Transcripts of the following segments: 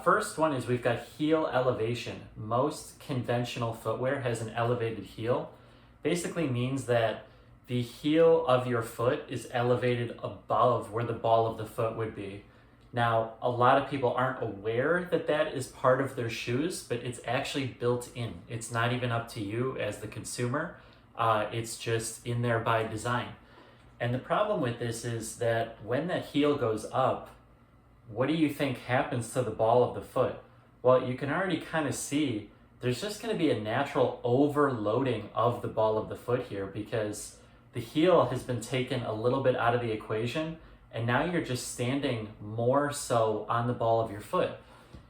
First one is we've got heel elevation. Most conventional footwear has an elevated heel. Basically means that the heel of your foot is elevated above where the ball of the foot would be. Now, a lot of people aren't aware that that is part of their shoes, but it's actually built in. It's not even up to you as the consumer. It's just in there by design. And the problem with this is that when that heel goes up, what do you think happens to the ball of the foot? Well, you can already kind of see there's just going to be a natural overloading of the ball of the foot here because the heel has been taken a little bit out of the equation, and now you're just standing more so on the ball of your foot.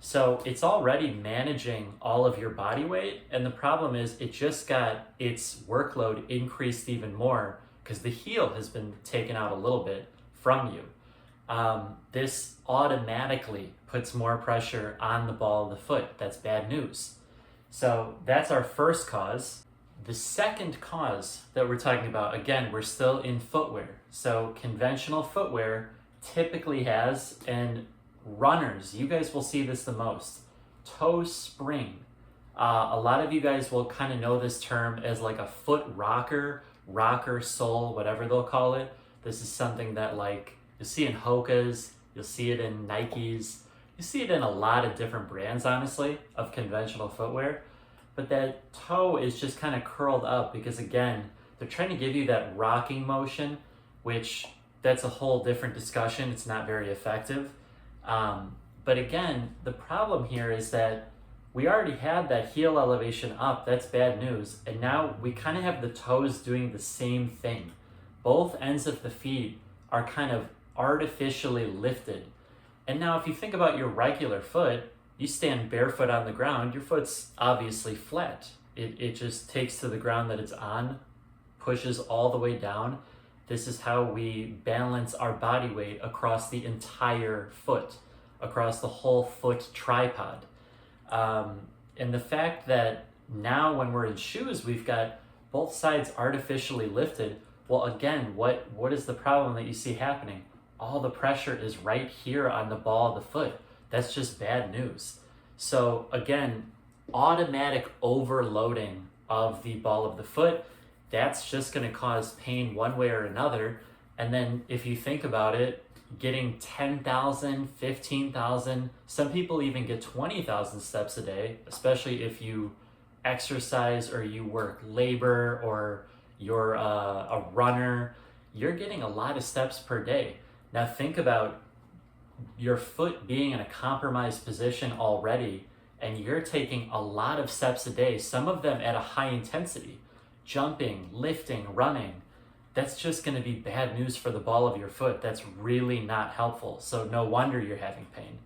So it's already managing all of your body weight, and the problem is it just got its workload increased even more because the heel has been taken out a little bit from you. This automatically puts more pressure on the ball of the foot. That's bad news. So that's our first cause. The second cause that we're talking about, again, we're still in footwear. So conventional footwear typically has, and runners, you guys will see this the most, toe spring. A lot of you guys will kind of know this term as like a foot rocker, rocker sole, whatever they'll call it. This is something that like you'll see in Hoka's, you'll see it in Nikes, you see it in a lot of different brands, honestly, of conventional footwear. But that toe is just kind of curled up because, again, they're trying to give you that rocking motion, which that's a whole different discussion. It's not very effective. But again, the problem here is that we already had that heel elevation up. That's bad news. And now we kind of have the toes doing the same thing. Both ends of the feet are kind of artificially lifted. And now if you think about your regular foot, you stand barefoot on the ground, your foot's obviously flat. It just takes to the ground that it's on, pushes all the way down. This is how we balance our body weight across the entire foot, across the whole foot tripod. And the fact that now when we're in shoes, we've got both sides artificially lifted. Well, again, what is the problem that you see happening? All the pressure is right here on the ball of the foot. That's just bad news. So again, automatic overloading of the ball of the foot, that's just going to cause pain one way or another. And then if you think about it, getting 10,000, 15,000, some people even get 20,000 steps a day, especially if you exercise or you work labor or you're a runner, you're getting a lot of steps per day. Now think about your foot being in a compromised position already, and you're taking a lot of steps a day, some of them at a high intensity, jumping, lifting, running. That's just going to be bad news for the ball of your foot. That's really not helpful. So no wonder you're having pain.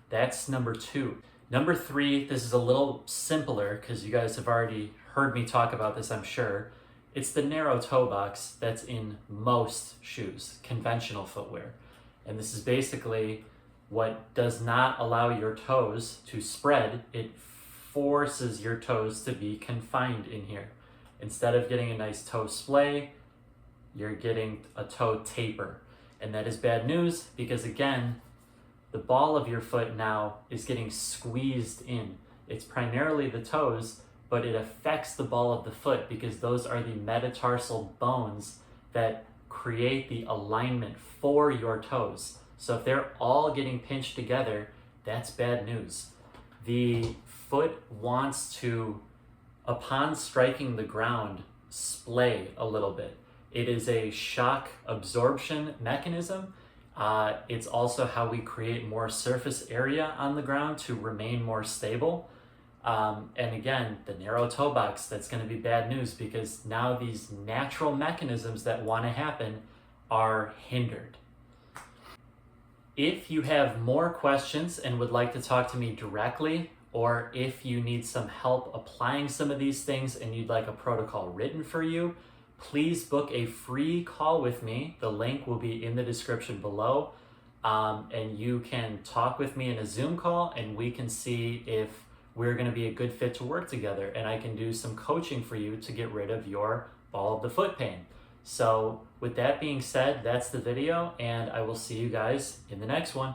That's number 2. Number 3, this is a little simpler because you guys have already heard me talk about this, I'm sure. It's the narrow toe box that's in most shoes, conventional footwear. And this is basically what does not allow your toes to spread. It forces your toes to be confined in here. Instead of getting a nice toe splay, you're getting a toe taper. And that is bad news because, again, the ball of your foot now is getting squeezed in. It's primarily the toes, but it affects the ball of the foot because those are the metatarsal bones that create the alignment for your toes. So if they're all getting pinched together, that's bad news. The foot wants to, upon striking the ground, splay a little bit. It is a shock absorption mechanism. It's also how we create more surface area on the ground to remain more stable. And again, the narrow toe box, that's going to be bad news because now these natural mechanisms that want to happen are hindered. If you have more questions and would like to talk to me directly, or if you need some help applying some of these things and you'd like a protocol written for you, please book a free call with me. The link will be in the description below. And you can talk with me in a Zoom call and we can see if we're going to be a good fit to work together, and I can do some coaching for you to get rid of your ball of the foot pain. So with that being said, that's the video, and I will see you guys in the next one.